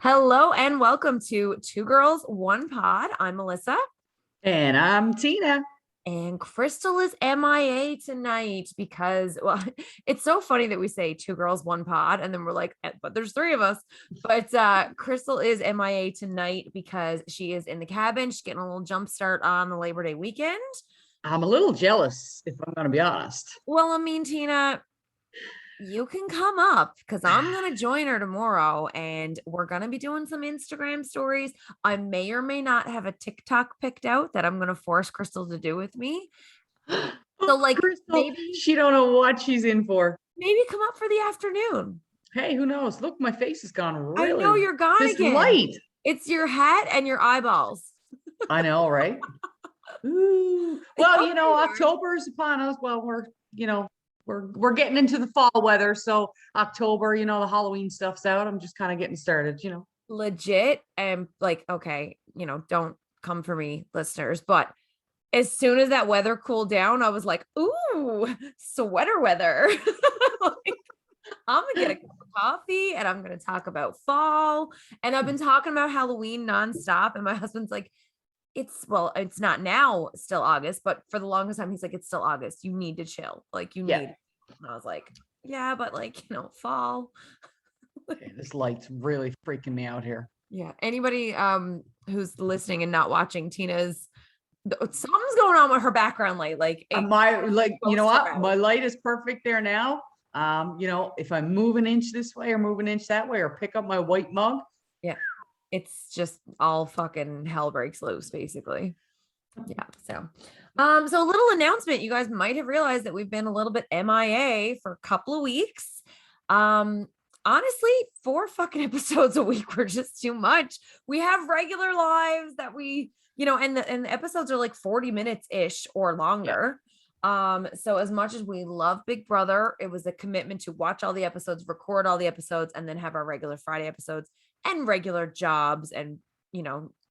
Hello and welcome to Two Girls, One Pod. I'm Melissa. And I'm Tina. And Crystal is MIA tonight because, well, it's so funny that we say two girls, one pod, and then we're like, but there's three of us. But Crystal is MIA tonight because she is in the cabin. She's getting a little jump start on the Labor Day weekend. I'm a little jealous, if I'm going to be honest. Well, I mean, Tina, you can come up because I'm going to join her tomorrow and we're going to be doing some Instagram stories. I may or may not have a TikTok picked out that I'm going to force Crystal to do with me. So like Crystal, maybe she don't know what she's in for. maybe come up for the afternoon. Hey, who knows? Look, my face is gone I really. know you're gone this again. light. It's your hat and your eyeballs. I know, right? Ooh. Well, October is upon us. Well, we're getting into the fall weather. So October, the Halloween stuff's out. I'm just kind of getting started, Legit. And like, okay, don't come for me, listeners. But as soon as that weather cooled down, I was like, ooh, sweater weather. Like, I'm gonna get a cup of coffee and I'm gonna talk about fall. And I've been talking about Halloween nonstop. And my husband's like, it's not now still August, but for the longest time, he's like, it's still August. You need to chill. Like you need. And I was like, yeah, but like, fall. Okay, this light's really freaking me out here. Yeah. Anybody who's listening and not watching Tina's something's going on with her background light. Like you know what? My light is perfect there now. If I move an inch this way or move an inch that way or pick up my white mug. Yeah. It's just all fucking hell breaks loose, basically. Yeah. So a little announcement. You guys might have realized that we've been a little bit MIA for a couple of weeks. Honestly, 4 fucking episodes a week were just too much. We have regular lives that we, and the episodes are like 40 minutes ish or longer. So as much as we love Big Brother, it was a commitment to watch all the episodes, record all the episodes, and then have our regular Friday episodes and regular jobs and,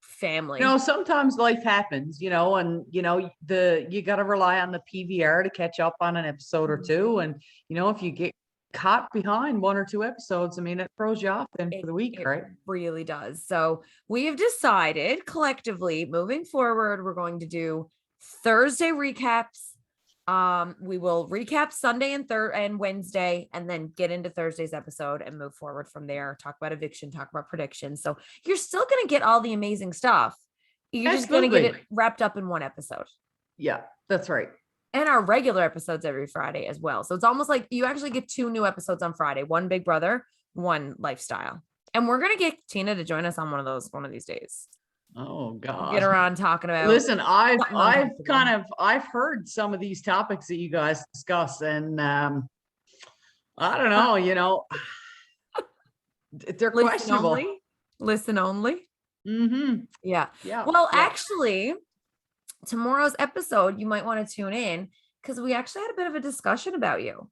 family. Sometimes life happens, and you got to rely on the PVR to catch up on an episode or two. And, if you get caught behind 1 or 2 episodes, I mean, it throws you off then for the week, right? It really does. So we have decided collectively moving forward, we're going to do Thursday recaps. We will recap Sunday and Wednesday, and then get into Thursday's episode and move forward from there. Talk about eviction, talk about predictions. So you're still going to get all the amazing stuff. You're just going to get it wrapped up in one episode. Yeah, that's right. And our regular episodes every Friday as well. So it's almost like you actually get 2 new episodes on Friday, 1 Big Brother, 1 Lifestyle. And we're going to get Tina to join us on one of these days. Oh God. Get her on talking about. Listen, I've heard some of these topics that you guys discuss, and I don't know, they're questionable. Listen only. Mm-hmm. Yeah. Well, actually, tomorrow's episode, you might want to tune in because we actually had a bit of a discussion about you.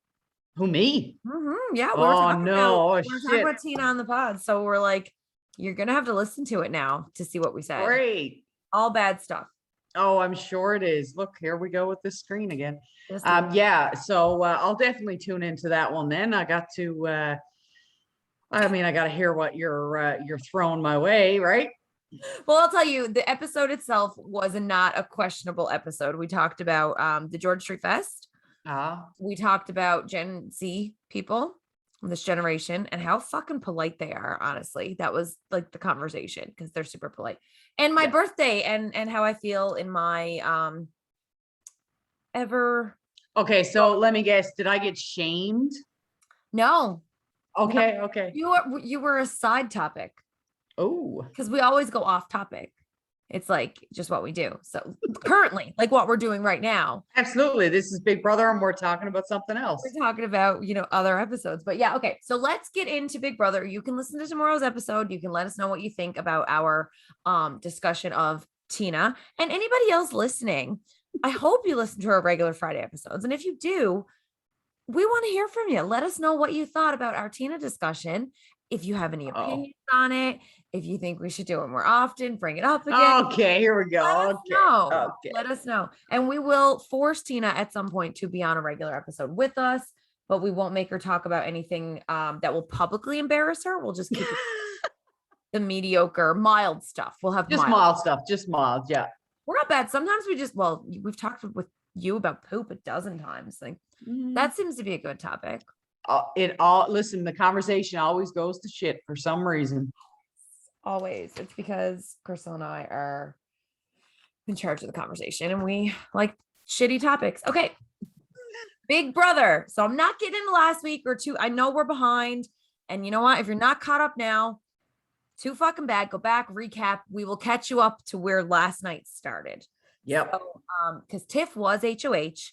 Who, me? Mm-hmm. Yeah. We're talking about Tina on the pod. So we're like, you're going to have to listen to it now to see what we said. Great. All bad stuff. Oh, I'm sure it is. Look, here we go with this screen again. So I'll definitely tune into that one then. I got to, I got to hear what you're throwing my way, right? Well, I'll tell you, the episode itself was not a questionable episode. We talked about the George Street Fest. We talked about Gen Z people, this generation, and how fucking polite they are. Honestly, that was like the conversation because they're super polite. And my birthday and how I feel in my ever. Okay, so let me guess. Did I get shamed? No. Okay. No. Okay. You were a side topic. Oh. Because we always go off topic. It's like just what we do. So currently, like what we're doing right now. Absolutely. This is Big Brother and we're talking about something else. We're talking about, other episodes. But yeah, okay. So let's get into Big Brother. You can listen to tomorrow's episode. You can let us know what you think about our discussion of Tina and anybody else listening. I hope you listen to our regular Friday episodes. And if you do, we want to hear from you. Let us know what you thought about our Tina discussion. If you have any opinions on it, if you think we should do it more often, bring it up again. Okay, here we go. Let us know. And we will force Tina at some point to be on a regular episode with us, but we won't make her talk about anything that will publicly embarrass her. We'll just keep it the mediocre, mild stuff. We'll have Just mild stuff, just mild. Yeah. We're not bad. Sometimes we've talked with you about poop a dozen times. Like that seems to be a good topic. Listen, the conversation always goes to shit for some reason. Always. It's because Crystal and I are in charge of the conversation and we like shitty topics. Okay. Big Brother. So I'm not getting into last week or two. I know we're behind. And you know what? If you're not caught up now, too fucking bad. Go back, recap. We will catch you up to where last night started. Yep. So, because Tiff was HOH.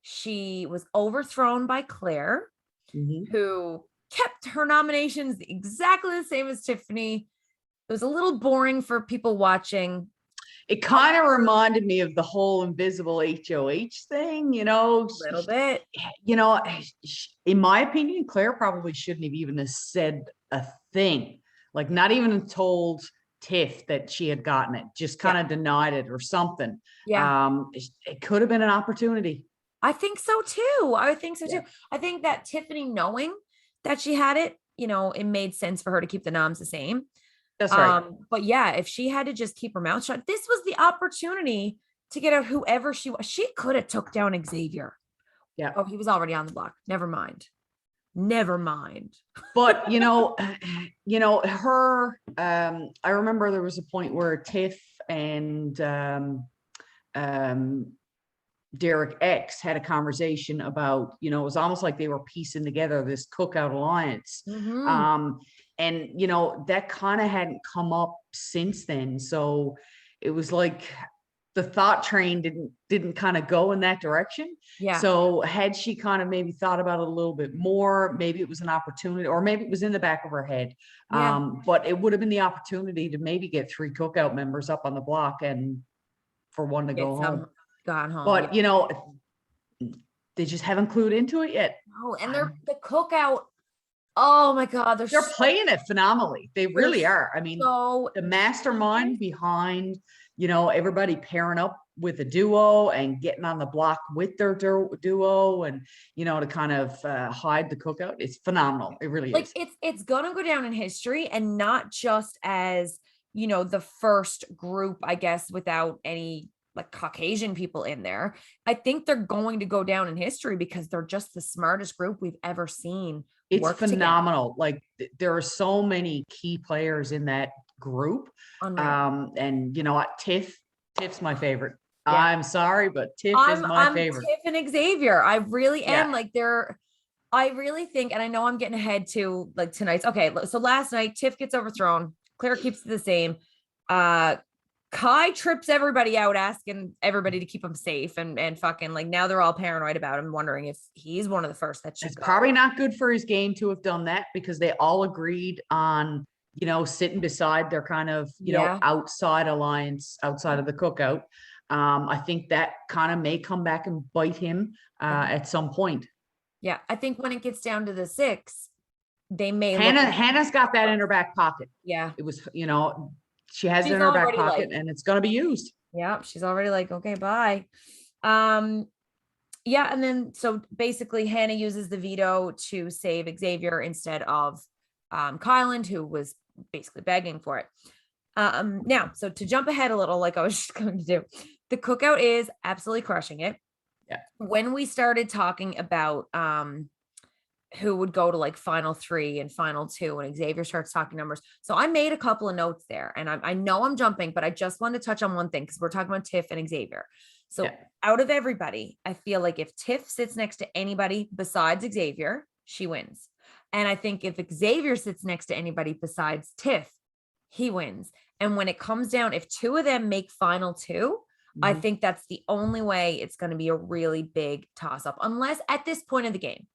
She was overthrown by Claire, who kept her nominations exactly the same as Tiffany. It was a little boring for people watching. It kind of reminded me of the whole invisible HOH thing, you know. A little bit. You know, in my opinion, Claire probably shouldn't have even said a thing. Like not even told Tiff that she had gotten it, just kind of denied it or something. Yeah. It could have been an opportunity. I think so too. I think that Tiffany knowing that she had it, you know, it made sense for her to keep the noms the same. That's right. But yeah, if she had to just keep her mouth shut, this was the opportunity to get out whoever she was. She could have took down Xavier. Yeah. Oh, he was already on the block. Never mind. But her, I remember there was a point where Tiff and Derek X had a conversation about, you know, it was almost like they were piecing together this cookout alliance. And, you know, that kind of hadn't come up since then. So it was like the thought train didn't kind of go in that direction. Yeah. So had she kind of maybe thought about it a little bit more, maybe it was an opportunity, or maybe it was in the back of her head. Yeah. But it would have been the opportunity to maybe get 3 cookout members up on the block and for one to go home. Gone home. But you know, they just haven't clued into it yet. No, and the cookout. Oh my God, they're playing it phenomenally. They really are. I mean, the mastermind behind, you know, everybody pairing up with a duo and getting on the block with their duo, and you know, to kind of hide the cookout. It's phenomenal. It really is. It's gonna go down in history, and not just as, you know, the first group, I guess, without any like Caucasian people in there. I think they're going to go down in history because they're just the smartest group we've ever seen. It's phenomenal. Like there are so many key players in that group. And you know what, Tiff's my favorite. Yeah. I'm sorry, but Tiff is my favorite. Tiff and Xavier. I really am. Like I really think, and I know I'm getting ahead to like tonight's. Okay, so last night Tiff gets overthrown. Claire keeps it the same. Kai trips everybody out, asking everybody to keep him safe, and fucking like now they're all paranoid about him, wondering if he's one of the first that should It's probably not good for his game to have done that, because they all agreed on, you know, sitting beside their kind of, you know, outside alliance, outside of the cookout. I think that kind of may come back and bite him at some point. Yeah, I think when it gets down to the 6, they may. Hannah's got that in her back pocket. Yeah, it was, you know. She has it in her back pocket, and it's going to be used. Yeah. She's already like, okay, bye. Yeah. And then, so basically Hannah uses the veto to save Xavier instead of Kyland, who was basically begging for it. Now, so to jump ahead a little, like I was just going to do, the cookout is absolutely crushing it. Yeah. When we started talking about, who would go to like final 3 and final 2, and Xavier starts talking numbers. So I made a couple of notes there, and I know I'm jumping, but I just wanted to touch on one thing because we're talking about Tiff and Xavier. So out of everybody, I feel like if Tiff sits next to anybody besides Xavier, she wins. And I think if Xavier sits next to anybody besides Tiff, he wins. And when it comes down, if 2 of them make final 2, I think that's the only way it's going to be a really big toss up, unless at this point of the game.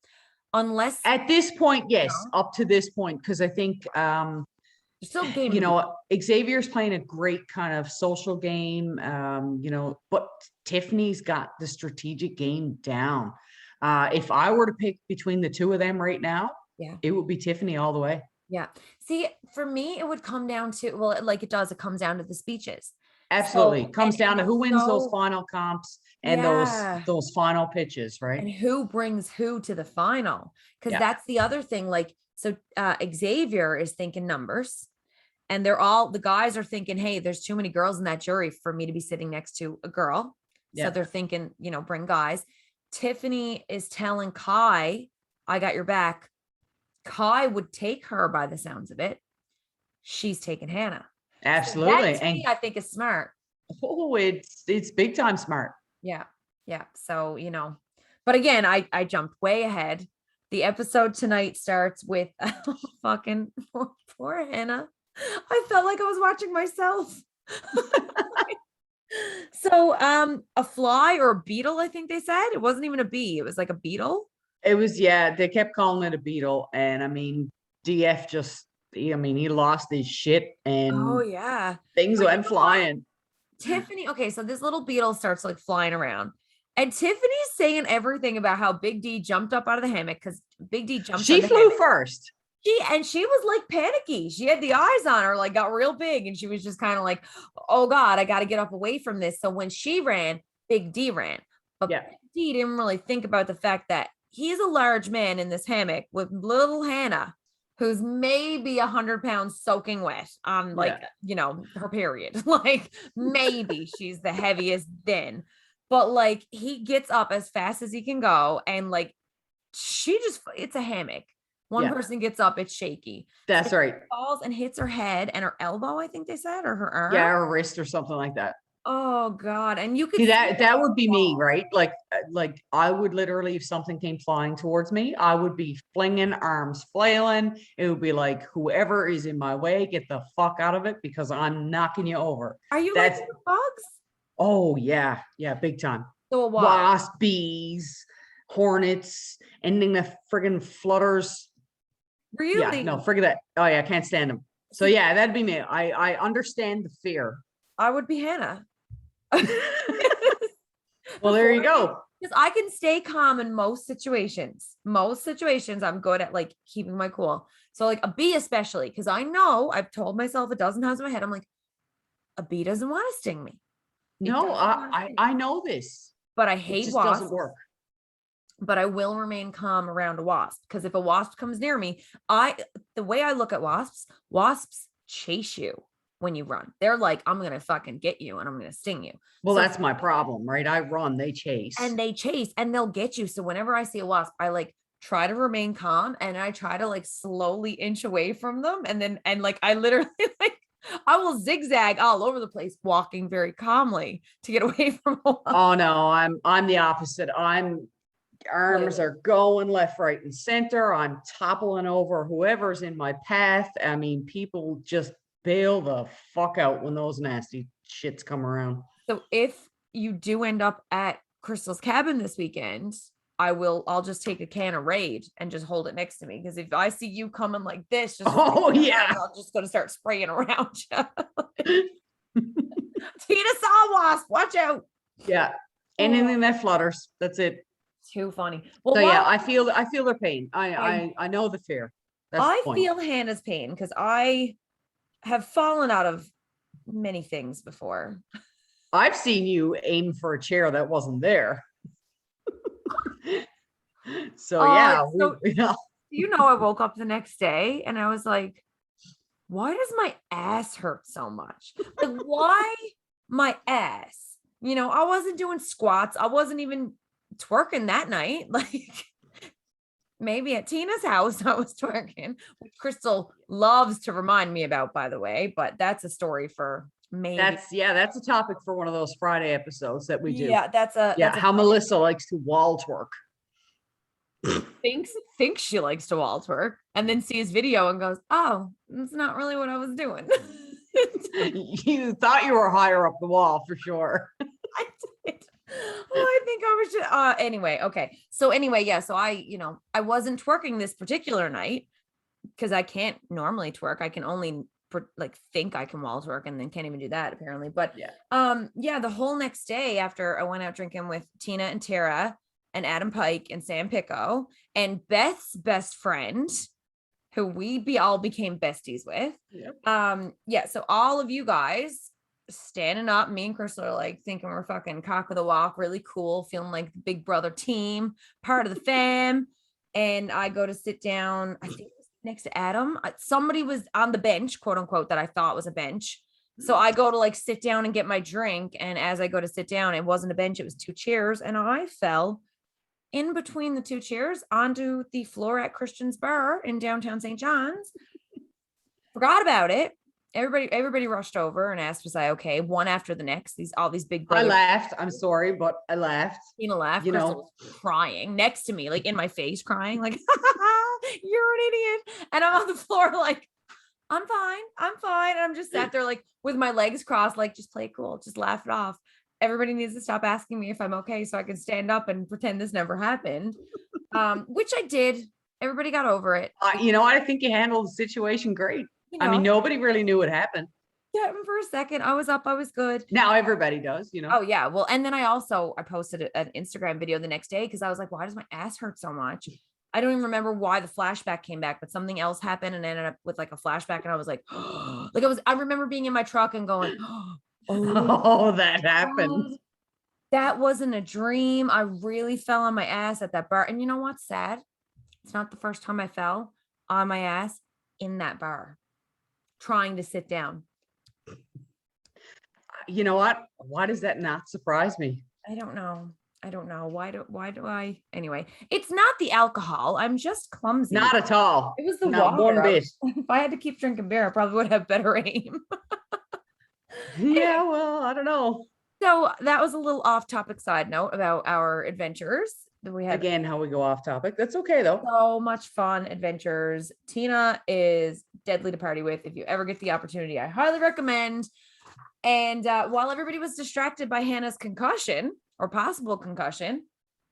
Unless at this point, yes, up to this point, because I think you know, Xavier's playing a great kind of social game, you know, but Tiffany's got the strategic game down. If I were to pick between the 2 of them right now, it would be Tiffany all the way. Yeah. See, for me, it would come down to, well, like it does, it comes down to the speeches. Absolutely. Comes down to who wins those final comps and those final pitches, right? And who brings who to the final. Because that's the other thing. Like, so Xavier is thinking numbers, And the guys are thinking, hey, there's too many girls in that jury for me to be sitting next to a girl. So they're thinking, bring guys. Tiffany is telling Kai, I got your back. Kai would take her by the sounds of it. She's taking Hannah. Absolutely. So that, to me, I think is smart. Oh, it's big time smart. Yeah. Yeah. So, but again, I jumped way ahead. The episode tonight starts with fucking poor Hannah. I felt like I was watching myself. So, a fly or a beetle, I think they said. It wasn't even a bee. It was like a beetle. It was, they kept calling it a beetle. And I mean, DF he lost his shit and things went flying. Tiffany, okay, so this little beetle starts like flying around. And Tiffany's saying everything about how Big D jumped up out of the hammock because Big D jumped. She flew first. She was like panicky. She had the eyes on her, like got real big, and she was just kind of like, "Oh God, I got to get up away from this." So when she ran, Big D ran, but Big D didn't really think about the fact that he's a large man in this hammock with little Hannah, who's maybe 100 pounds soaking wet on her period. Like maybe she's the heaviest then, but like he gets up as fast as he can go, and like it's a hammock. One person gets up, it's shaky. That's so right. Falls and hits her head and her elbow, I think they said, or her arm. Yeah, her wrist or something like that. Oh God. And you could see that would be me, right? Like I would literally, if something came flying towards me, I would be flinging, arms flailing. It would be like, whoever is in my way, get the fuck out of it because I'm knocking you over. Are you like bugs? Oh yeah. Yeah. Big time. So what? Wasps, bees, hornets, anything that friggin' flutters. Really? Yeah, no, forget that. Oh yeah, I can't stand them. So yeah, that'd be me. I understand the fear. I would be Hannah. Well, there you go. Because I can stay calm in most situations. Most situations, I'm good at like keeping my cool. So like a bee, especially, because I know I've told myself a dozen times in my head, I'm like, a bee doesn't want to sting me. No, I know this, but I hate wasps. Doesn't work. But I will remain calm around a wasp because if a wasp comes near me, the way I look at wasps chase you when you run. They're like, I'm going to fucking get you and I'm going to sting you. Well, that's my problem, right? I run, they chase. And they'll get you. So whenever I see a wasp, I like try to remain calm and I try to like slowly inch away from them. And like, I literally like, I will zigzag all over the place, walking very calmly to get away from a wasp. Oh no, I'm the opposite. Arms are going left, right, and center. I'm toppling over whoever's in my path. I mean, people just bail the fuck out when those nasty shits come around. So if you do end up at Crystal's cabin this weekend, I'll just take a can of Raid and just hold it next to me. Because if I see you coming like this, I'm just going to start spraying around you. Tina saw a wasp. Watch out. Yeah. Anything that flutters. That's it. Too funny. Well, so yeah, I feel their pain. I know the fear. I feel Hannah's pain because I have fallen out of many things before. I've seen you aim for a chair that wasn't there. So I woke up the next day and I was like, why does my ass hurt so much? Like, why my ass? I wasn't doing squats. I wasn't even twerking that night. Like maybe at Tina's house I was twerking, which Crystal loves to remind me about, by the way, but that's a story for maybe. That's a topic for one of those Friday episodes that we do. Yeah, that's how Melissa likes to wall twerk. Thinks she likes to wall twerk and then sees video and goes, oh, that's not really what I was doing. You thought you were higher up the wall for sure. I did. Well, I think I was just, anyway. Okay. So anyway, yeah. So I wasn't twerking this particular night because I can't normally twerk. I can only think I can wall twerk and then can't even do that apparently. But the whole next day after I went out drinking with Tina and Tara and Adam Pike and Sam Picco and Beth's best friend, who we all became besties with. Yep. So all of you guys standing up, me and Crystal are like thinking we're fucking cock of the walk, really cool, feeling like the big brother team, part of the fam. And I go to sit down, I think it was next to Adam. Somebody was on the bench, quote unquote, that I thought was a bench. So I go to like sit down and get my drink. And as I go to sit down, it wasn't a bench, it was two chairs. And I fell in between the two chairs onto the floor at Christian's Bar in downtown St. John's. Forgot about it. Everybody rushed over and asked, was I okay? One after the next. All these big brothers. I laughed. I'm sorry, but I laughed. Tina laughed. You Crystal know, was crying next to me, like in my face, crying, like, you're an idiot. And I'm on the floor, like, I'm fine. And I'm just sat there, like, with my legs crossed, like, just play it cool, just laugh it off. Everybody needs to stop asking me if I'm okay so I can stand up and pretend this never happened. Which I did. Everybody got over it. I think you handled the situation great. I mean, nobody really knew what happened. Yeah, for a second, I was up, I was good. Now everybody does, Oh yeah, well, and then I posted an Instagram video the next day because I was like, why does my ass hurt so much? I don't even remember why the flashback came back, but something else happened and ended up with like a flashback, and I was like, I remember being in my truck and going, oh, that happened. That wasn't a dream. I really fell on my ass at that bar, and you know what's sad? It's not the first time I fell on my ass in that bar, trying to sit down. You know what? Why does that not surprise me? I don't know. Why do I? Anyway, it's not the alcohol. I'm just clumsy. Not at all. It was the not water. one bit. If I had to keep drinking beer, I probably would have better aim. Yeah, well, I don't know. So that was a little off-topic side note about our adventures that we had. Again, how we go off topic. That's okay though. So much fun adventures. Tina is deadly to party with. If you ever get the opportunity, I highly recommend. And while everybody was distracted by Hannah's concussion or possible concussion,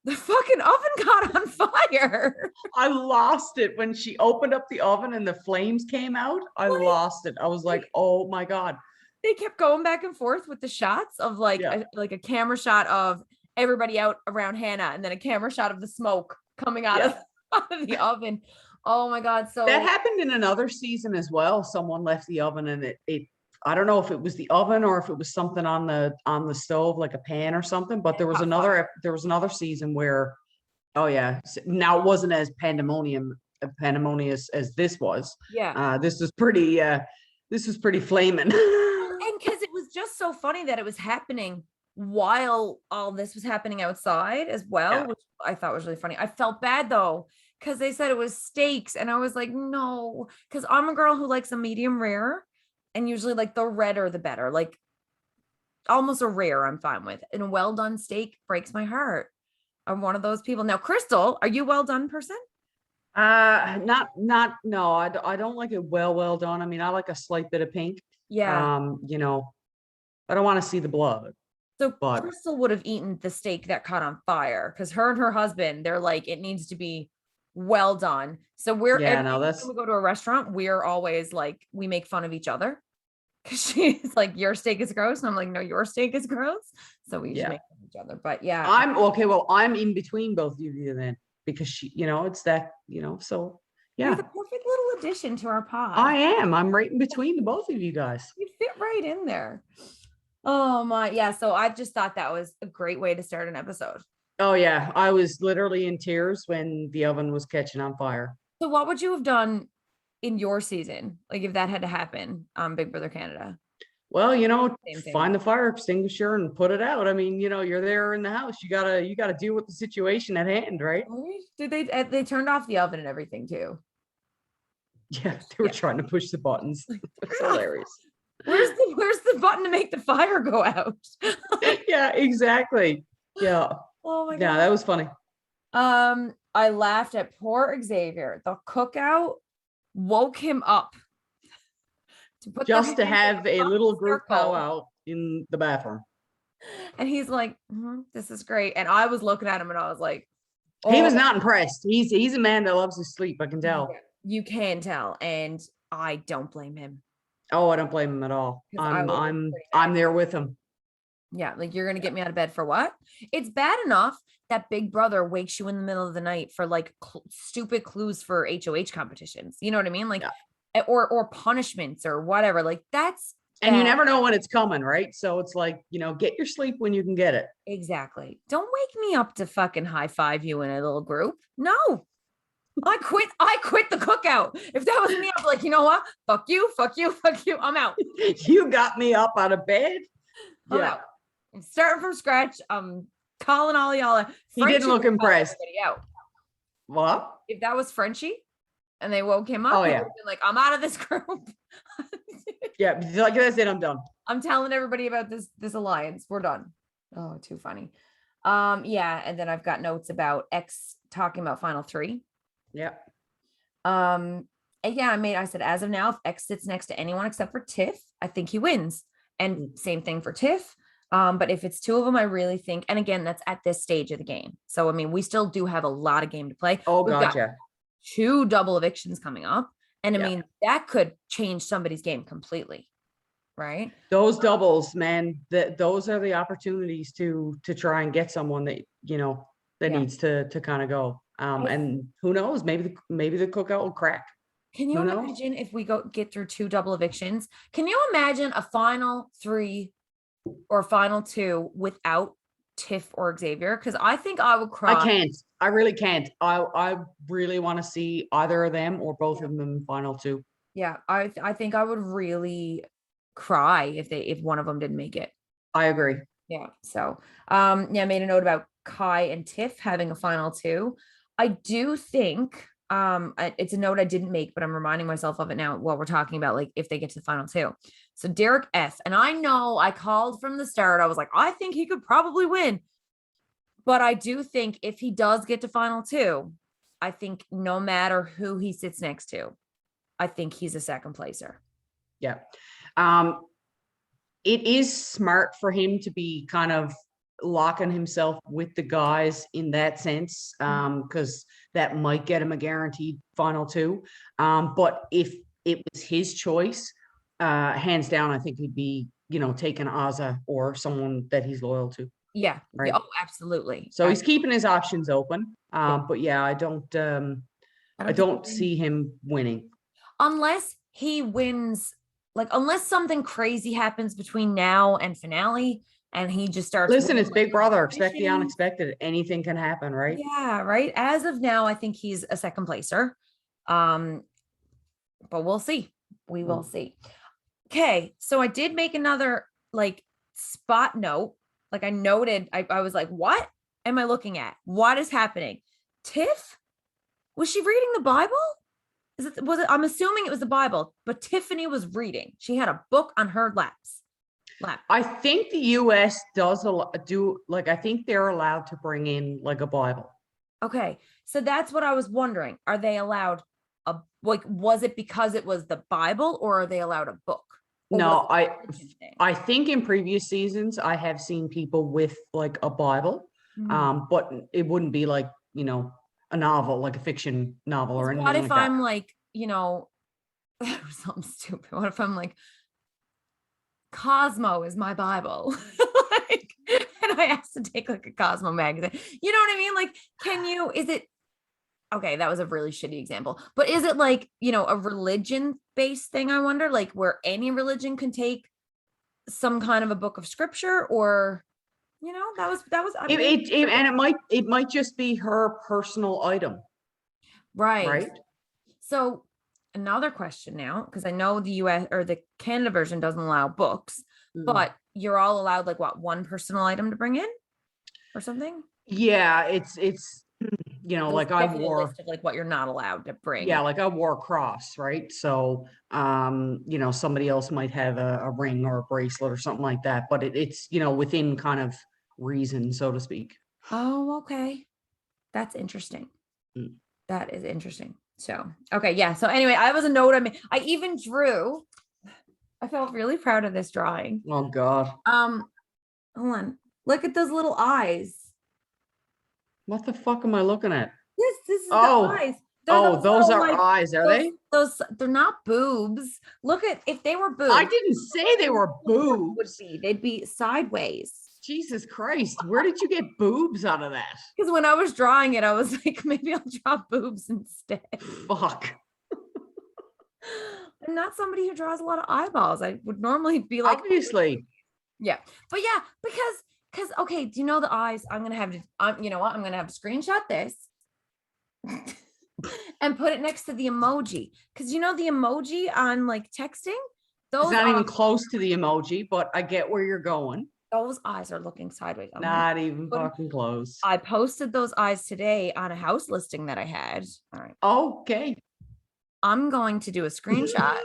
the fucking oven caught on fire. I lost it when she opened up the oven and the flames came out. I lost it. I was like, oh my God. They kept going back and forth with the shots of like a camera shot of everybody out around Hannah, and then a camera shot of the smoke coming out of the oven. Oh my God. So that happened in another season as well. Someone left the oven and it I don't know if it was the oven or if it was something on the stove, like a pan or something, but there was another season where, oh yeah. Now it wasn't as pandemonious as this was. Yeah. This was pretty flaming. And because it was just so funny that it was happening while all this was happening outside as well, which I thought was really funny. I felt bad though, because they said it was steaks, and I was like, no, because I'm a girl who likes a medium rare, and usually like the redder the better, like almost a rare I'm fine with, and a well done steak breaks my heart. I'm one of those people. Now, Crystal, are you a well done person? No, I don't like it well done. I mean, I like a slight bit of pink. Yeah. I don't want to see the blood. So Crystal would have eaten the steak that caught on fire, because her and her husband, they're like, it needs to be well done. So when we go to a restaurant, we're always like, we make fun of each other, because she's like, your steak is gross, and I'm like, no, your steak is gross. So we just make fun of each other. But yeah, I'm okay. Well, I'm in between both of you then, because she, it's that, so yeah. You're the perfect little addition to our pod. I am. I'm right in between the both of you guys. You fit right in there. Oh my, yeah. So I just thought that was a great way to start an episode. Oh yeah, I was literally in tears when the oven was catching on fire. So what would you have done in your season, like if that had to happen on Big Brother Canada? Well, find the fire extinguisher and put it out. I mean, you're there in the house. You gotta deal with the situation at hand, right? Did they turned off the oven and everything too? Yeah, they were trying to push the buttons. It's hilarious. Where's the button to make the fire go out? Yeah, exactly. Yeah. Oh my God. Yeah, that was funny. I laughed at poor Xavier. The cookout woke him up to have a little group powwow in the bathroom. And he's like, this is great. And I was looking at him and I was like, he was not impressed. He's a man that loves his sleep. I can tell. You can tell. And I don't blame him. Oh, I don't blame him at all. I'm there with him. Yeah, like, you're gonna get me out of bed for what? It's bad enough that Big Brother wakes you in the middle of the night for like stupid clues for HOH competitions. You know what I mean? Like, or punishments or whatever. Like, that's and you never know when it's coming, right? So it's like, get your sleep when you can get it. Exactly. Don't wake me up to fucking high five you in a little group. No. I quit the cookout. If that was me, I'd be like, you know what? Fuck you, fuck you, fuck you. I'm out. You got me up out of bed. I'm Yeah. out. I'm starting from scratch. I'm calling all y'all. He didn't look impressed. Out. What? If that was Frenchie and they woke him up, Oh, he yeah. would have been like, I'm out of this group. Yeah, like that's it. I'm done. I'm telling everybody about this alliance. We're done. Oh, too funny. Yeah, and then I've got notes about X talking about final three. Yeah. And yeah, I said as of now, if X sits next to anyone except for Tiff, I think he wins. And same thing for Tiff. But if it's two of them, I really think, and again, that's at this stage of the game. So I mean, we still do have a lot of game to play. Oh, We've gotcha. got 2 double evictions coming up. And I mean, that could change somebody's game completely. Right. Those doubles, man, those are the opportunities to try and get someone that, that needs to kind of go. And who knows, maybe the cookout will crack. Can you imagine if we get through 2 double evictions? Can you imagine a final 3 or final 2 without Tiff or Xavier? Because I think I would cry. I can't. I really can't. I really want to see either of them or both of them in final 2. Yeah, I think I would really cry if one of them didn't make it. I agree. Yeah. So I made a note about Kai and Tiff having a final 2. I do think it's a note I didn't make, but I'm reminding myself of it now while we're talking about like if they get to the final 2. So Derek F. And I know I called from the start. I was like, I think he could probably win. But I do think if he does get to final 2, I think no matter who he sits next to, I think he's a second placer. Yeah. It is smart for him to be kind of locking himself with the guys in that sense, because that might get him a guaranteed final 2. But if it was his choice, hands down, I think he'd be, taking Azza or someone that he's loyal to. Yeah. Right. Oh, absolutely. So he's keeping his options open. But yeah, I don't see him winning. Unless he wins, like unless something crazy happens between now and finale and he just starts. Listen, it's Big Brother. Expect the unexpected. Anything can happen, right? Yeah, right. As of now, I think he's a second placer. But we'll see. We will see. Okay. So I did make another like spot note. Like I noted, I was like, what am I looking at? What is happening? Tiff? Was she reading the Bible? Was it? I'm assuming it was the Bible, but Tiffany was reading. She had a book on her lap. I think the US does I think they're allowed to bring in like a Bible. Okay. So that's what I was wondering. Are they allowed was it because it was the Bible or are they allowed a book? No, I think in previous seasons I have seen people with like a Bible, but it wouldn't be like, a novel, like a fiction novel or anything. What if I'm like, something stupid? What if I'm like, Cosmo is my Bible? And I asked to take like a Cosmo magazine. You know what I mean? Like, is it okay? That was a really shitty example, but is it like, a religion based thing? I wonder, like, where any religion can take some kind of a book of scripture, or that was it might just be her personal item. Right. So another question now, because I know the US or the Canada version doesn't allow books, but you're all allowed like one personal item to bring in or something. Yeah, it's like I wore a list of like what you're not allowed to bring. Yeah, like I wore a cross, right? So somebody else might have a ring or a bracelet or something like that, but it's within kind of reason, so to speak. Oh, okay. That's interesting. That is interesting. So, okay. Yeah. So anyway, I was a note. I even drew, I felt really proud of this drawing. Oh God. Hold on. Look at those little eyes. What the fuck am I looking at? This is the eyes. Those are eyes, are they? They're not boobs. Look at, if they were boobs. I didn't say they were boobs. They'd be sideways. Jesus Christ, where did you get boobs out of that? Because when I was drawing it, I was like, maybe I'll draw boobs instead. Fuck. I'm not somebody who draws a lot of eyeballs. I would normally be like, obviously. Yeah. But yeah, because okay, do you know the eyes? I'm gonna have to screenshot this. and put it next to the emoji. Because you know the emoji on like texting, It's those not even are close to the emoji, but I get where you're going. those eyes are looking sideways. Not even fucking close. I posted those eyes today on a house listing that I had. All right. Okay. I'm going to do a screenshot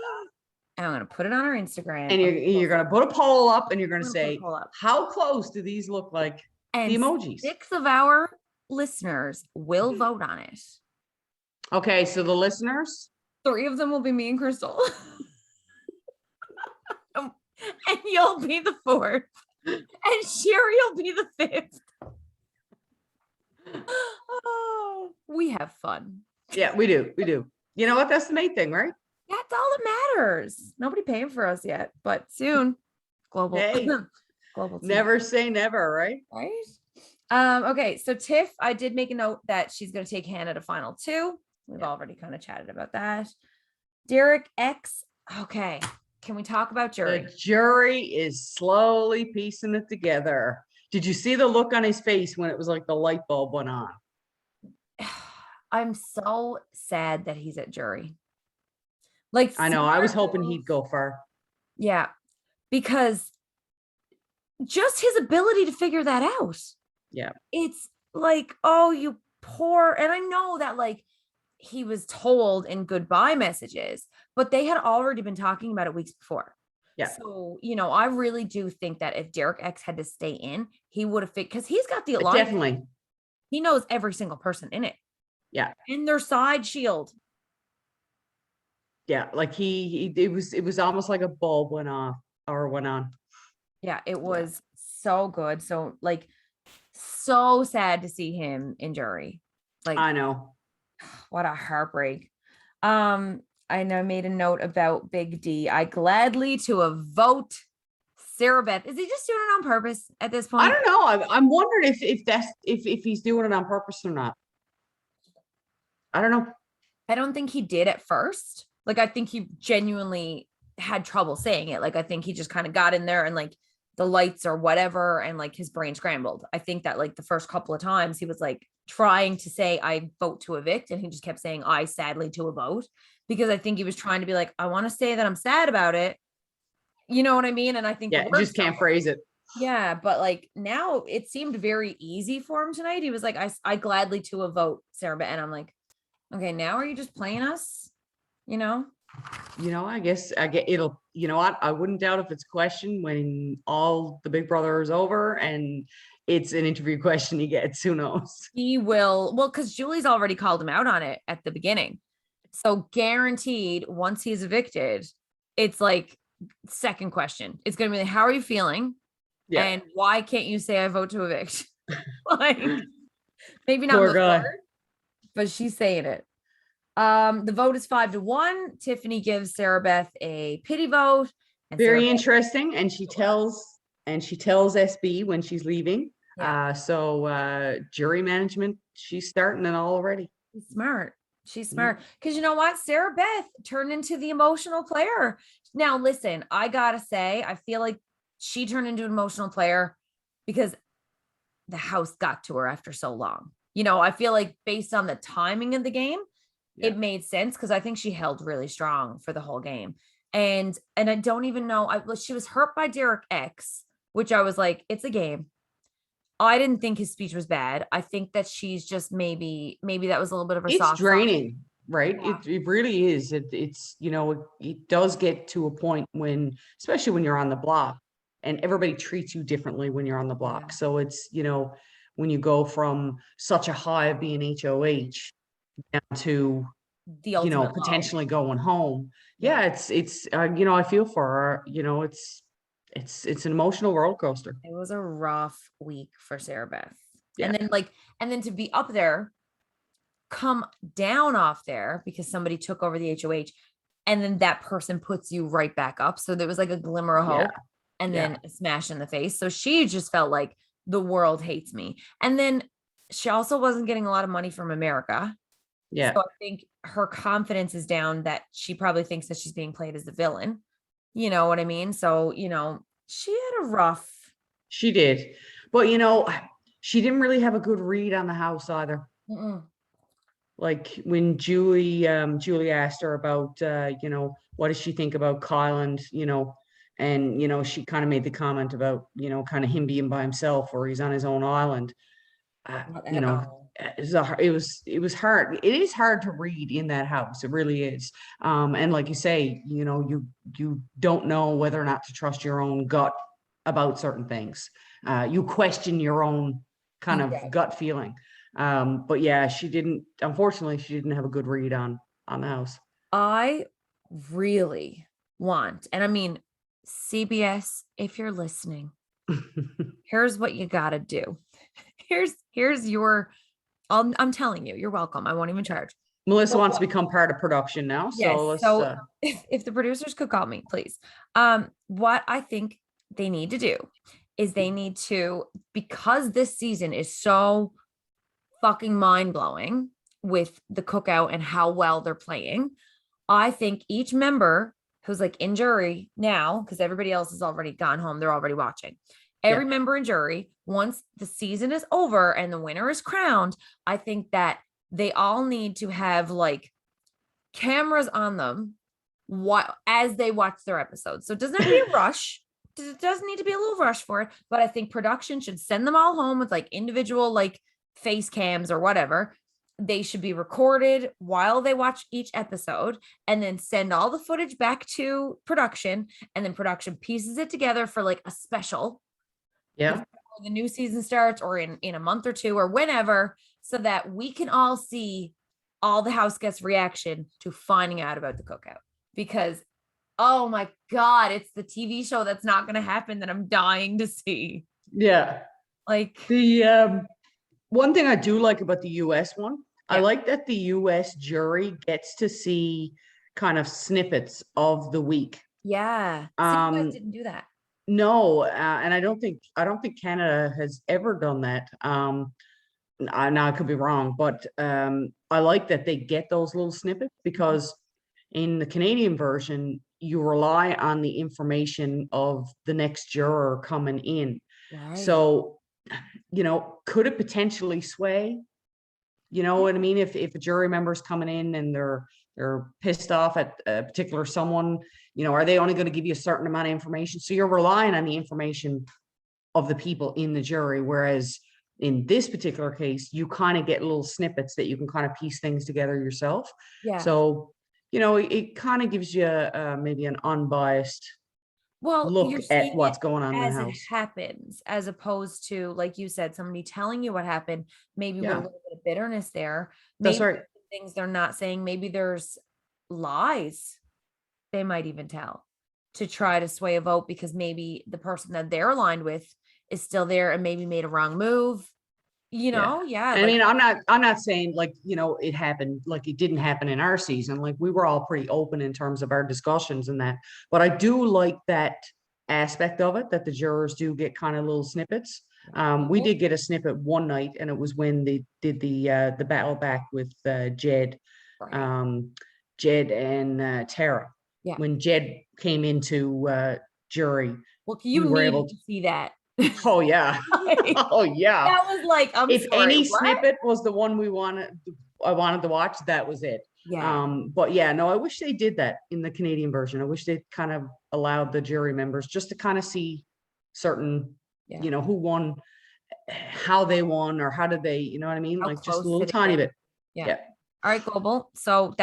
and I'm going to put it on our Instagram. And you're going to put a poll up and you're going to say, up. how close do these look like And the emojis? 6 of our listeners will vote on it. Okay, so the listeners, 3 of them will be me and Crystal. And you'll be the 4th. And Sherry will be the 5th. Oh, we have fun. yeah, we do. We do. You know what? That's the main thing, right? That's all that matters. Nobody paying for us yet, but soon. Global. Hey, global. never say never, right? Right. Okay. So Tiff, I did make a note that she's going to take Hannah to final 2. We've already kind of chatted about that. Derek X. Okay. Can we talk about jury? The jury is slowly piecing it together. Did you see the look on his face when it was like the light bulb went on? I'm so sad that he's at jury. Like, I know. I was hoping he'd go far. Yeah, because just his ability to figure that out. Yeah. It's like, oh, you poor. And I know that like he was told in goodbye messages, but they had already been talking about it weeks before. Yeah. So, I really do think that if Derek X had to stay in, he would have fit because he's got the alliance. Definitely. He knows every single person in it. Yeah. And their side shield. Yeah. Like it was almost like a bulb went off or went on. Yeah. It was so good. So like, so sad to see him in jury. Like, I know. What a heartbreak. I know I made a note about Big D. I gladly to a vote Sarah Beth. Is he just doing it on purpose at this point? I don't know. I'm wondering if he's doing it on purpose or not. I don't know. I don't think he did at first. Like, I think he genuinely had trouble saying it. Like, I think he just kind of got in there and like the lights or whatever, and like his brain scrambled. I think that like the first couple of times he was like trying to say, I vote to evict, and he just kept saying, I sadly to a vote, because I think he was trying to be like, I want to say that I'm sad about it. You know what I mean? And I think you just can't phrase it. Yeah, but like now it seemed very easy for him tonight. He was like, I gladly to a vote, Sarah. And I'm like, okay, now are you just playing us? I guess I get it'll, you know what? I wouldn't doubt if it's a question when all the Big Brother is over and it's an interview question he gets. Who knows? He will. Well, because Julie's already called him out on it at the beginning. So guaranteed, once he's evicted, it's like second question. It's going to be like, how are you feeling? Yeah. And why can't you say I vote to evict? Like, maybe not before, but she's saying it. The vote is 5-1. Tiffany gives Sarah Beth a pity vote. And very interesting. And she tells SB when she's leaving. Yeah. So jury management, she's starting it already. She's smart. She's smart. Because you know what? Sarah Beth turned into the emotional player. Now, listen, I gotta say, I feel like she turned into an emotional player because the house got to her after so long. I feel like based on the timing of the game, it made sense because I think she held really strong for the whole game. And I don't even know, she was hurt by Derek X, which I was like, it's a game. I didn't think his speech was bad. I think that she's just maybe that was a little bit of a soft. It's draining, right? Yeah. It really is. It's it does get to a point when, especially when you're on the block, and everybody treats you differently when you're on the block. Yeah. So it's when you go from such a high of being HOH down to the potentially going home. Yeah, it's I feel for her. It's an emotional roller coaster. It was a rough week for Sarah Beth. Yeah. And then to be up there, come down off there because somebody took over the HOH, and then that person puts you right back up. So there was like a glimmer of hope, and then a smash in the face. So she just felt like the world hates me. And then she also wasn't getting a lot of money from America. Yeah. So I think her confidence is down, that she probably thinks that she's being played as the villain. You know what I mean? So, she had a rough. She did. But, she didn't really have a good read on the house either. like when Julie asked her about, what does she think about Kyle, and she kind of made the comment about, kind of him being by himself or he's on his own island. uh, Not you at know, all. it was hard. It is hard to read in that house. It really is. And like you say, you don't know whether or not to trust your own gut about certain things. You question your own kind of Yeah. gut feeling. But yeah, unfortunately, she didn't have a good read on the house. I really want, and I mean, CBS, if you're listening, here's what you got to do. Here's your, I'm telling you, you're welcome. I won't even charge. Melissa But wants to what- become part of production now, Yes. so let's. So if the producers could call me, please. What I think they need to do is they need to, because this season is so fucking mind blowing with the cookout and how well they're playing. I think each member who's like in jury now, because everybody else has already gone home, they're already watching. Every Yeah. member in jury, once the season is over and the winner is crowned, I think that they all need to have like cameras on them as they watch their episodes. So it doesn't have to be a rush. It doesn't need to be a little rush for it, but I think production should send them all home with like individual like face cams or whatever. They should be recorded while they watch each episode and then send all the footage back to production, and then production pieces it together for like a special Yeah. before the new season starts or in a month or two or whenever, so that we can all see all the house guests reaction to finding out about the cookout. Because oh my god, it's the TV show that's not going to happen that I'm dying to see. Yeah. Like, The one thing I do like about the US one, I yeah. like that the US jury gets to see kind of snippets of the week. Yeah. See, you guys didn't do that. No, and I don't think Canada has ever done that. Now I could be wrong, but I like that they get those little snippets, because in the Canadian version, you rely on the information of the next juror coming in. Right. So, could it potentially sway? You know what I mean? If a jury member is coming in and they're pissed off at a particular someone, are they only going to give you a certain amount of information? So you're relying on the information of the people in the jury, whereas in this particular case, you kind of get little snippets that you can kind of piece things together yourself. Yeah. So, it kind of gives you maybe an unbiased Well, look you're at seeing it what's going on in the as it house. happens, as opposed to, like you said, somebody telling you what happened, maybe with a Yeah, little bit of bitterness there. that's Maybe right. there's things they're not saying. Maybe there's lies they might even tell to try to sway a vote, because maybe the person that they're aligned with is still there and maybe made a wrong move. Yeah. Yeah, I like mean, I'm not saying like, it happened, like it didn't happen in our season. Like we were all pretty open in terms of our discussions and that, but I do like that aspect of it, that the jurors do get kind of little snippets. We did get a snippet one night, and it was when they did the battle back with Jed, right. Jed and Tara. Yeah. When Jed came into jury, Well, we you were needed able to see that. Oh yeah. Like, Oh yeah. that was like, I'm If sorry, any what? snippet was the one I wanted to watch, that was it. Yeah. But yeah, no, I wish they did that in the Canadian version. I wish they kind of allowed the jury members just to kind of see certain, Yeah. who won, how they won, or how did they, you know what I mean? How Like just a close little it tiny is. bit. Yeah. Yeah. All right, Global. So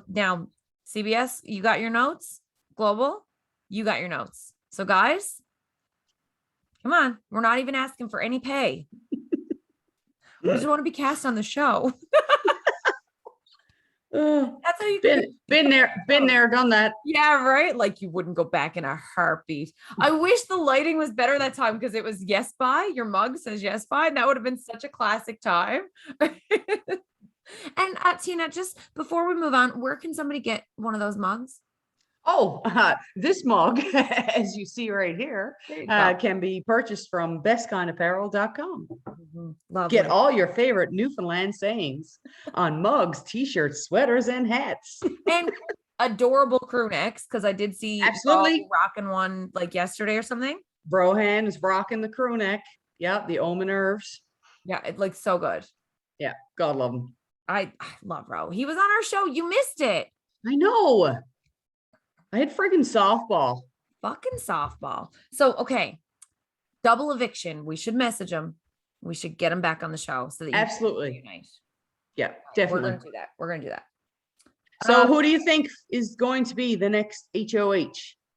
now CBS, you got your notes. Global, you got your notes. So guys, come on. We're not even asking for any pay. We just want to be cast on the show. That's how you been there, done that. Yeah, right. Like you wouldn't go back in a heartbeat. I wish the lighting was better that time, because it was yes by. Your mug says yes by, and that would have been such a classic time. And Tina, just before we move on, where can somebody get one of those mugs? Oh, this mug, as you see right here, can be purchased from bestkindapparel.com. Lovely. Get all your favorite Newfoundland sayings on mugs, t-shirts, sweaters, and hats. And adorable crew necks, because I did see Absolutely rocking one like yesterday or something. Brohan is rocking the crew neck. Yeah, the Omen nerves. Yeah, it looks so good. Yeah, God love them. I love Ro. He was on our show. You missed it. I know. I had friggin' softball. Fucking softball. So, okay. Double eviction. We should message him. We should get him back on the show so that you Absolutely. unite. Yeah, We're definitely. gonna do that. We're gonna do that. So who do you think is going to be the next HOH?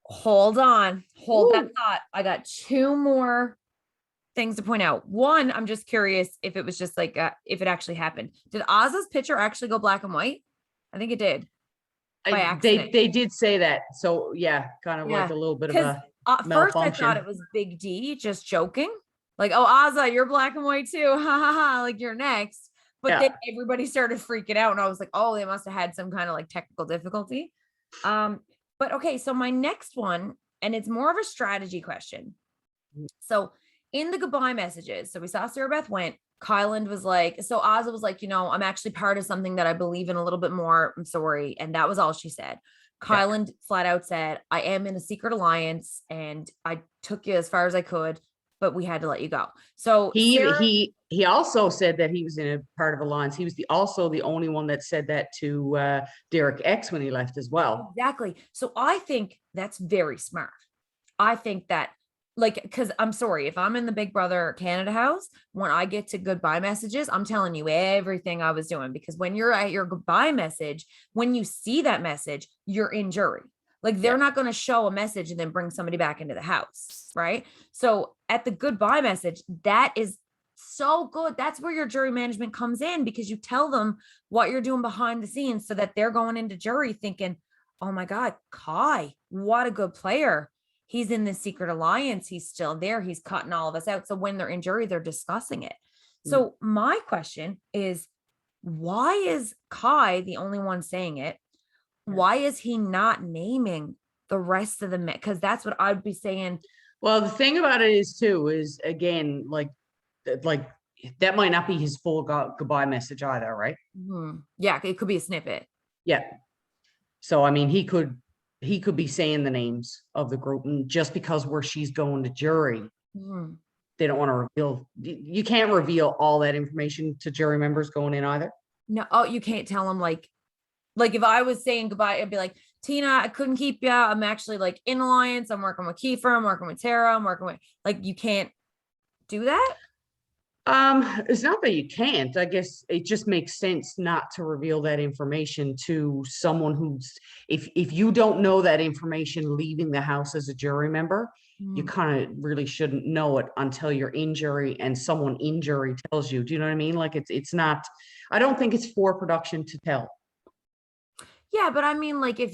Hold on. Hold that Ooh. thought. I got two more things to point out. One, I'm just curious if it was just like if it actually happened. Did Oz's picture actually go black and white? I think it did. By accident. They did say that. So yeah, kind of like a little bit of a first I malfunction. thought it was Big D just joking. Like, oh, Ozza, you're black and white too. Ha ha ha. Like you're next. But then everybody started freaking out. And I was like, oh, they must have had some kind of like technical difficulty. But okay, so my next one, and it's more of a strategy question. So in the goodbye messages, so we saw Sarah Beth went, Kyland was like, so Ozza was like, I'm actually part of something that I believe in a little bit more. I'm sorry. And that was all she said. Kyland flat out said, I am in a secret alliance and I took you as far as I could, but we had to let you go. So he also said that he was in a part of alliance. He was also the only one that said that to Derek X when he left as well. Exactly. So I think that's very smart. I think that because I'm sorry, if I'm in the Big Brother Canada house, when I get to goodbye messages, I'm telling you everything I was doing, because when you're at your goodbye message, when you see that message, you're in jury. Like they're not going to show a message and then bring somebody back into the house. Right. So at the goodbye message, that is so good. That's where your jury management comes in, because you tell them what you're doing behind the scenes so that they're going into jury thinking, oh my God, Kai, what a good player. He's in this secret alliance. He's still there. He's cutting all of us out. So when they're in jury, they're discussing it. So my question is, why is Kai the only one saying it? Why is he not naming the rest of the men? Because that's what I'd be saying. Well, the thing about it is again, like that might not be his full goodbye message either, right? Yeah, it could be a snippet. Yeah. So I mean, he could be saying the names of the group, and just because where she's going to jury, they don't want to reveal. You can't reveal all that information to jury members going in either. No, you can't tell them like if I was saying goodbye, I'd be like, Tina, I couldn't keep you. I'm actually like in alliance. I'm working with Kiefer. I'm working with Tara. I'm working with, like, you can't do that. It's not that you can't. I guess it just makes sense not to reveal that information to someone who's, if you don't know that information leaving the house as a jury member, you kind of really shouldn't know it until you're in jury and someone in jury tells you. Do you know what I mean? Like it's not, I don't think it's for production to tell. Yeah, but I mean, like if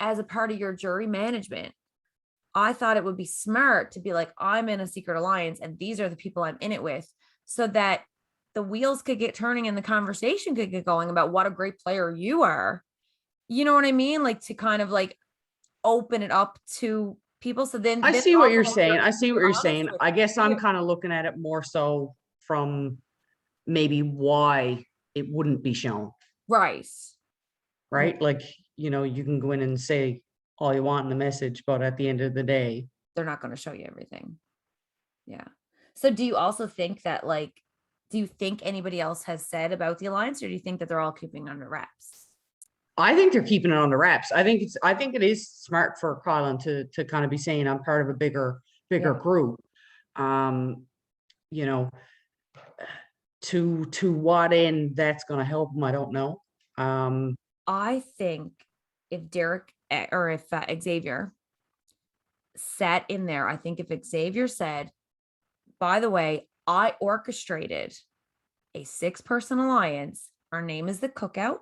as a part of your jury management, I thought it would be smart to be like, I'm in a secret alliance and these are the people I'm in it with, so that the wheels could get turning and the conversation could get going about what a great player you are. You know what I mean? Like to kind of like open it up to people. So then I see what you're saying. I see what you're saying. I guess I'm kind of looking at it more so from maybe why it wouldn't be shown. Right. Right. Like, you can go in and say all you want in the message, but at the end of the day, they're not going to show you everything. Yeah. So do you also think that do you think anybody else has said about the alliance, or do you think that they're all keeping under wraps? I think they're keeping it under wraps. I think it is smart for Colin to kind of be saying I'm part of a bigger group. To what end that's going to help him, I don't know. I think if Derek or if Xavier sat in there, I think if Xavier said, by the way, I orchestrated a 6-person alliance. Our name is the Cookout.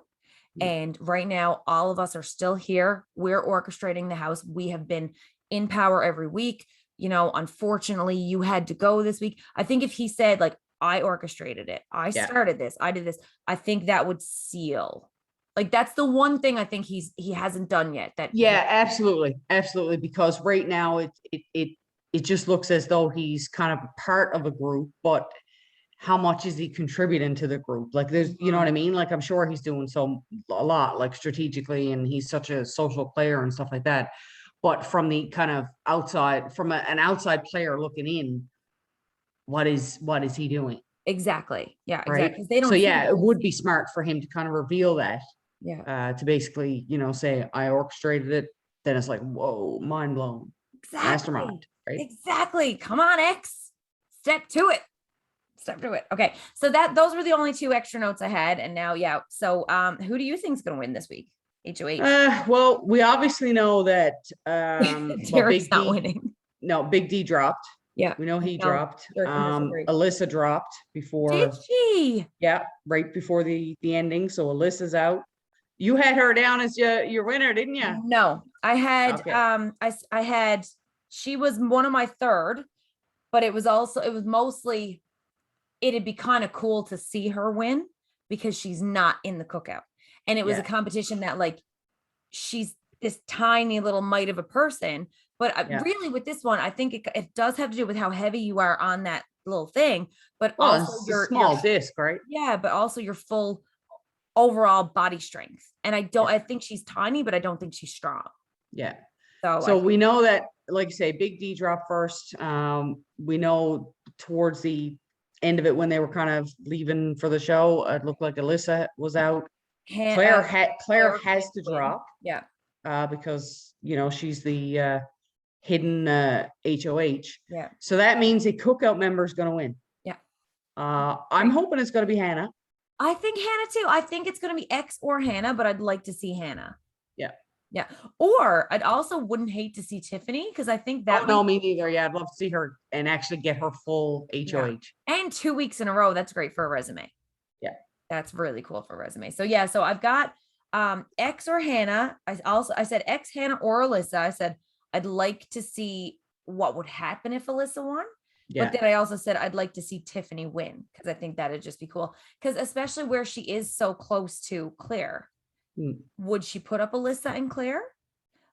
And right now, all of us are still here. We're orchestrating the house. We have been in power every week. Unfortunately, you had to go this week. I think if he said, like, I orchestrated it, I started this, I did this, I think that would seal. Like, that's the one thing I think he hasn't done yet. Absolutely. Absolutely. Because right now it just looks as though he's kind of part of a group, but how much is he contributing to the group? Like there's, you know what I mean? Like, I'm sure he's doing a lot, like strategically, and he's such a social player and stuff like that. But from the kind of outside, from an outside player looking in, what is he doing? Exactly. Yeah, right? exactly. They So don't see yeah, the it whole would be scene. smart for him to kind of reveal that, Yeah, to basically, say I orchestrated it. Then it's like, whoa, mind blown, exactly. mastermind, right? Exactly. Come on, X. Step to it. Step to it. Okay. So those were the only two extra notes I had. And now, yeah. So who do you think is gonna win this week? HOH. Well, we obviously know that, well, Derek's not winning. Big D dropped. Yeah. We know he No, dropped. Derek can disagree. Alyssa dropped Did before, she? yeah, right before the ending. So Alyssa's out. You had her down as your winner, didn't you? No, I had Okay. I had she was one of my third, but it was mostly it'd be kind of cool to see her win because she's not in the cookout. And it was a Yeah. competition that like she's this tiny little mite of a person. But Yeah. really with this one, I think it does have to do with how heavy you are on that little thing, but Well, also it's a your small disc, right? yeah, but also your full overall body strength. And Yeah. I think she's tiny, but I don't think she's strong. Yeah. So So we know that, like you say, Big D dropped first. We know towards the end of it when they were kind of leaving for the show, it looked like Alyssa was out. Claire has to drop, yeah, because she's the hidden HOH. yeah, So that means a cookout member is going to win. yeah. I'm hoping it's going to be Hannah. I think Hannah too. I think it's going to be X or Hannah, but I'd like to see Hannah. Yeah. Yeah. Or I'd also wouldn't hate to see Tiffany because I think that no, me neither. Yeah, I'd love to see her and actually get her full HOH. Yeah. And 2 weeks in a row, that's great for a resume. Yeah. That's really cool for a resume. So yeah, so I've got X or Hannah. I said X, Hannah, or Alyssa. I said I'd like to see what would happen if Alyssa won. Yeah. But then I also said I'd like to see Tiffany win because I think that'd just be cool. Because especially where she is so close to Claire, would she put up Alyssa and Claire,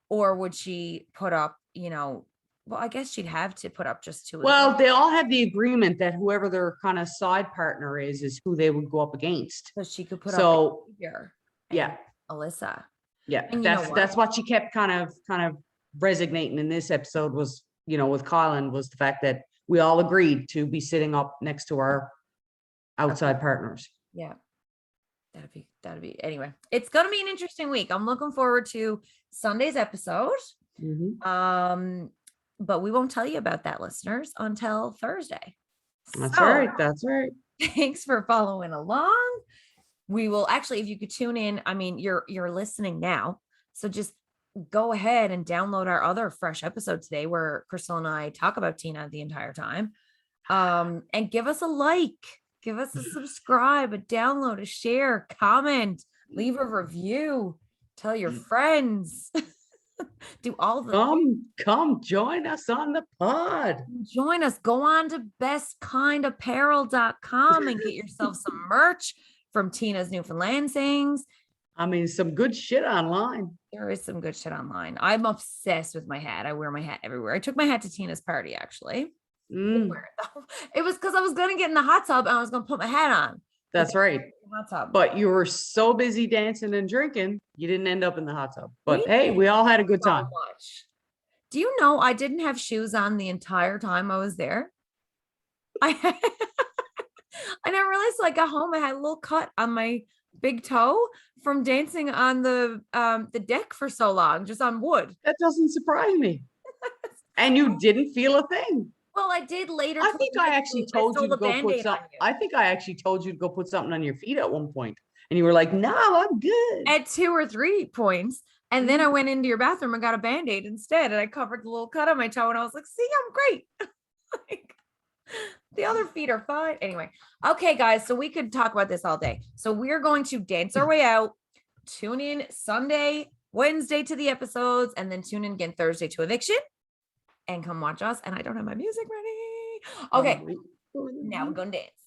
or would she put up, well, I guess she'd have to put up just two. Well, they all have the agreement that whoever their kind of side partner is who they would go up against. So she could put up here. Yeah. Alyssa. Yeah. And that's what she kept kind of resignating in this episode was, with Colin, was the fact that we all agreed to be sitting up next to our outside partners. Yeah. That'd be anyway. It's gonna be an interesting week. I'm looking forward to Sunday's episode. But we won't tell you about that, listeners, until Thursday. That's right. That's right. Thanks for following along. We will actually, if you could tune in, I mean, you're listening now. So just go ahead and download our other fresh episode today where Crystal and I talk about Tina the entire time. And give us a like, give us a subscribe, a download, a share, comment, leave a review, tell your friends. Do all the come join us on the pod. Join us. Go on to bestkindapparel.com and get yourself some merch from Tina's Newfoundland Sings. I mean, some good shit online. There is some good shit online. I'm obsessed with my hat. I wear my hat everywhere. I took my hat to Tina's party, actually. It was because I was going to get in the hot tub and I was going to put my hat on. That's right. Hot tub. But you were so busy dancing and drinking, you didn't end up in the hot tub. But hey, we all had a good time. Do you know I didn't have shoes on the entire time I was there? I never realized. So I got home, I had a little cut on my big toe from dancing on the deck for so long, just on wood. That doesn't surprise me. And you didn't feel a thing. Well, I did later. I think I actually told you to go put something. I think I actually told you to go put something on your feet at one point, and you were like, "No, I'm good." At 2 or 3 points, and then I went into your bathroom and got a Band-Aid instead, and I covered the little cut on my toe, and I was like, "See, I'm great." Like, the other feet are fine. Anyway, okay, guys. So we could talk about this all day. So we're going to dance our way out. Tune in Sunday, Wednesday to the episodes, and then tune in again Thursday to Eviction. And come watch us. And I don't have my music ready. Okay. Now we're going to dance.